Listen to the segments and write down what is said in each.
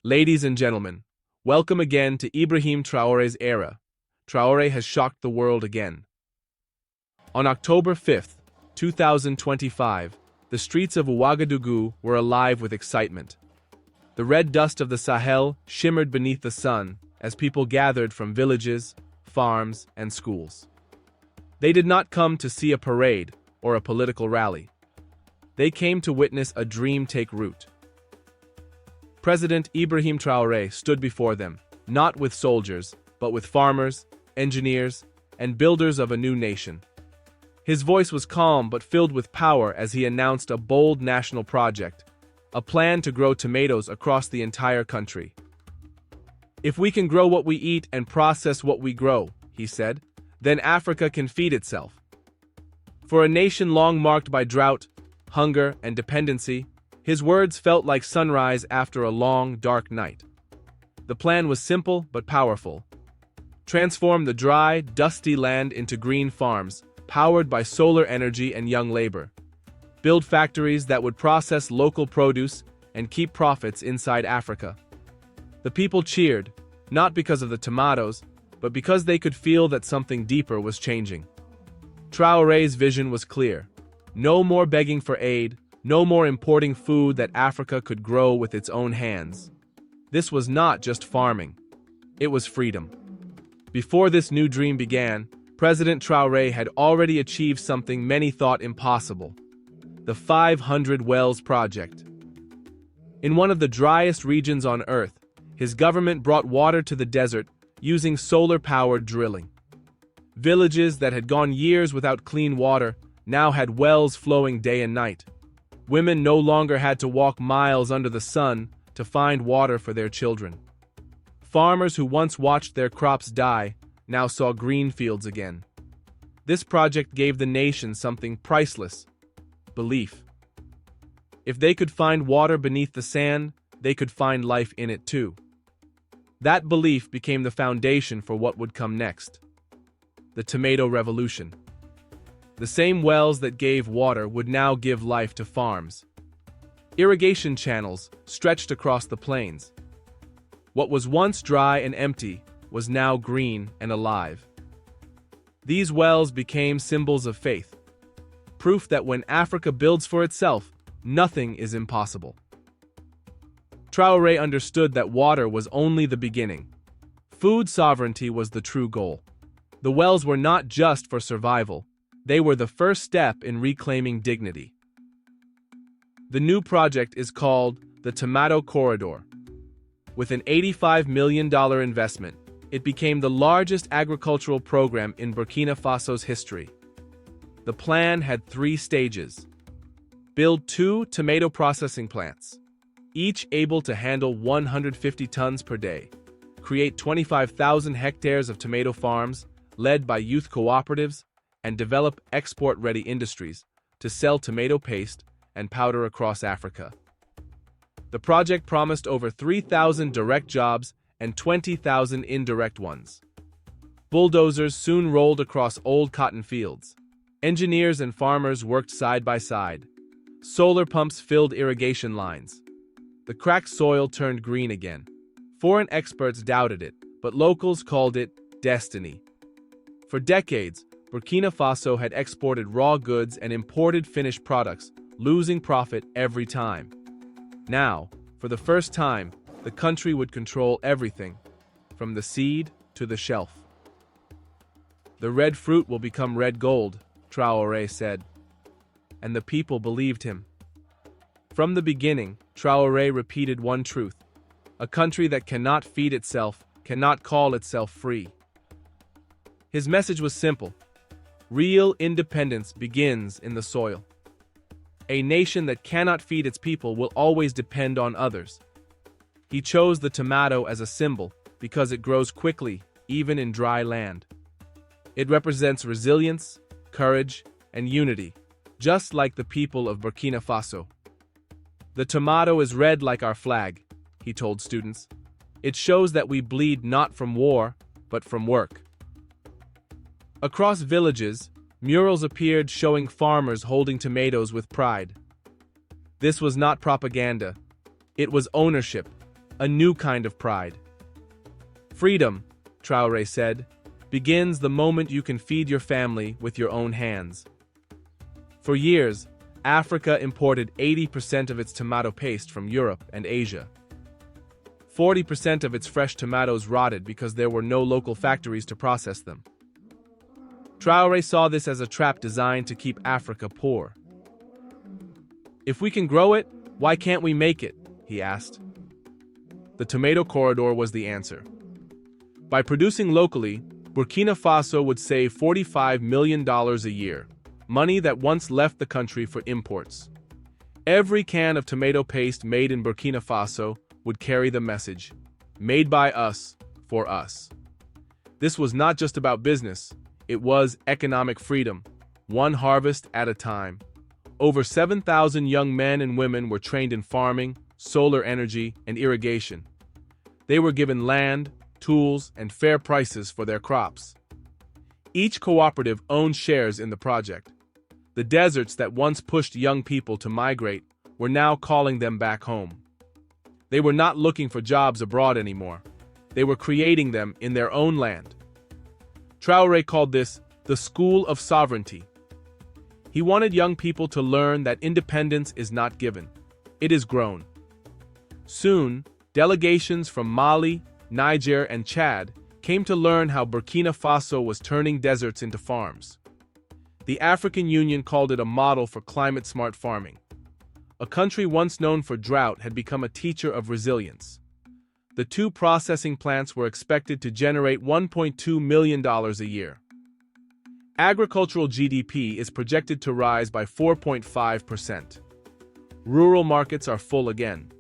Ladies and gentlemen, welcome again to Ibrahim Traoré's era. Traoré has shocked the world again. On October 5, 2025, the streets of Ouagadougou were alive with excitement. The red dust of the Sahel shimmered beneath the sun as people gathered from villages, farms, and schools. They did not come to see a parade or a political rally. They came to witness a dream take root. President Ibrahim Traoré stood before them, not with soldiers, but with farmers, engineers, and builders of a new nation. His voice was calm but filled with power as he announced a bold national project, a plan to grow tomatoes across the entire country. "If we can grow what we eat and process what we grow," he said, "then Africa can feed itself." For a nation long marked by drought, hunger, and dependency, his words felt like sunrise after a long, dark night. The plan was simple but powerful. Transform the dry, dusty land into green farms, powered by solar energy and young labor. Build factories that would process local produce and keep profits inside Africa. The people cheered, not because of the tomatoes, but because they could feel that something deeper was changing. Traoré's vision was clear. No more begging for aid, no more importing food that Africa could grow with its own hands. This was not just farming. It was freedom. Before this new dream began, President Traoré had already achieved something many thought impossible: the 500 Wells Project. In one of the driest regions on Earth, his government brought water to the desert using solar-powered drilling. Villages that had gone years without clean water now had wells flowing day and night. Women no longer had to walk miles under the sun to find water for their children. Farmers who once watched their crops die now saw green fields again. This project gave the nation something priceless: belief. If they could find water beneath the sand, they could find life in it too. That belief became the foundation for what would come next: the tomato revolution. The same wells that gave water would now give life to farms. Irrigation channels stretched across the plains. What was once dry and empty was now green and alive. These wells became symbols of faith, proof that when Africa builds for itself, nothing is impossible. Traoré understood that water was only the beginning. Food sovereignty was the true goal. The wells were not just for survival. They were the first step in reclaiming dignity. The new project is called the Tomato Corridor. With an $85 million investment, it became the largest agricultural program in Burkina Faso's history. The plan had 3 stages. Build 2 tomato processing plants, each able to handle 150 tons per day. Create 25,000 hectares of tomato farms, led by youth cooperatives, and develop export-ready industries to sell tomato paste and powder across Africa. The project promised over 3,000 direct jobs and 20,000 indirect ones. Bulldozers soon rolled across old cotton fields. Engineers and farmers worked side by side. Solar pumps filled irrigation lines. The cracked soil turned green again. Foreign experts doubted it, but locals called it destiny. For decades, Burkina Faso had exported raw goods and imported finished products, losing profit every time. Now, for the first time, the country would control everything, from the seed to the shelf. "The red fruit will become red gold," Traoré said. And the people believed him. From the beginning, Traoré repeated one truth: a country that cannot feed itself cannot call itself free. His message was simple: real independence begins in the soil. A nation that cannot feed its people will always depend on others. He chose the tomato as a symbol because it grows quickly, even in dry land. It represents resilience, courage, and unity, just like the people of Burkina Faso. "The tomato is red like our flag," he told students. "It shows that we bleed not from war, but from work." Across villages, murals appeared showing farmers holding tomatoes with pride. This was not propaganda. It was ownership. A new kind of pride. Freedom, Traoré said, begins the moment you can feed your family with your own hands. For years, Africa imported 80% of its tomato paste from Europe and Asia. 40% of its fresh tomatoes rotted because there were no local factories to process them. Traoré saw this as a trap designed to keep Africa poor. If we can grow it, why can't we make it? He asked. The tomato corridor was the answer. By producing locally, Burkina Faso would save $45 million a year, money that once left the country for imports. Every can of tomato paste made in Burkina Faso would carry the message, "Made by us, for us." This was not just about business, it was economic freedom, one harvest at a time. Over 7,000 young men and women were trained in farming, solar energy, and irrigation. They were given land, tools, and fair prices for their crops. Each cooperative owned shares in the project. The deserts that once pushed young people to migrate were now calling them back home. They were not looking for jobs abroad anymore. They were creating them in their own land. Traoré called this the School of Sovereignty. He wanted young people to learn that independence is not given, it is grown. Soon, delegations from Mali, Niger, and Chad came to learn how Burkina Faso was turning deserts into farms. The African Union called it a model for climate-smart farming. A country once known for drought had become a teacher of resilience. The two processing plants were expected to generate $1.2 million a year. Agricultural GDP is projected to rise by 4.5%. Rural markets are full again.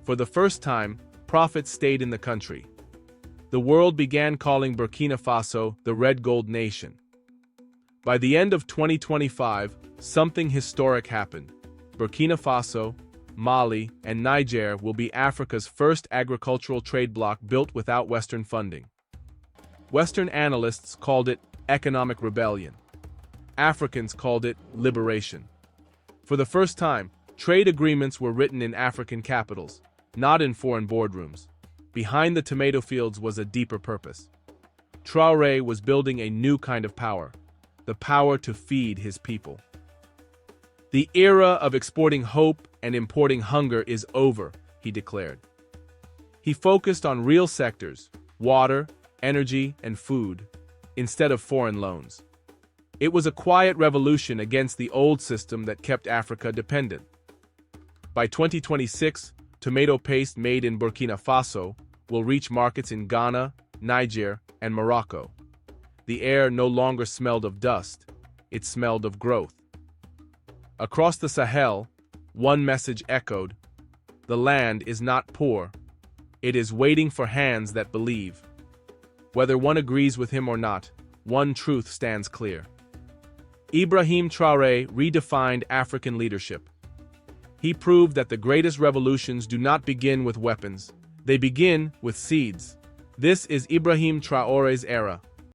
For the first time, profits stayed in the country. The world began calling Burkina Faso the Red Gold Nation. By the end of 2025, something historic happened. Burkina Faso, Mali, and Niger will be Africa's first agricultural trade bloc built without Western funding. Western analysts called it economic rebellion. Africans called it liberation. For the first time, trade agreements were written in African capitals, not in foreign boardrooms. Behind the tomato fields was a deeper purpose. Traoré was building a new kind of power, the power to feed his people. The era of exporting hope and importing hunger is over, he declared. He focused on real sectors, water, energy, and food, instead of foreign loans. It was a quiet revolution against the old system that kept Africa dependent. By 2026, tomato paste made in Burkina Faso will reach markets in Ghana, Niger, and Morocco. The air no longer smelled of dust, it smelled of growth. Across the Sahel, one message echoed: the land is not poor, it is waiting for hands that believe. Whether one agrees with him or not, one truth stands clear. Ibrahim Traoré redefined African leadership. He proved that the greatest revolutions do not begin with weapons, they begin with seeds. This is Ibrahim Traoré's era.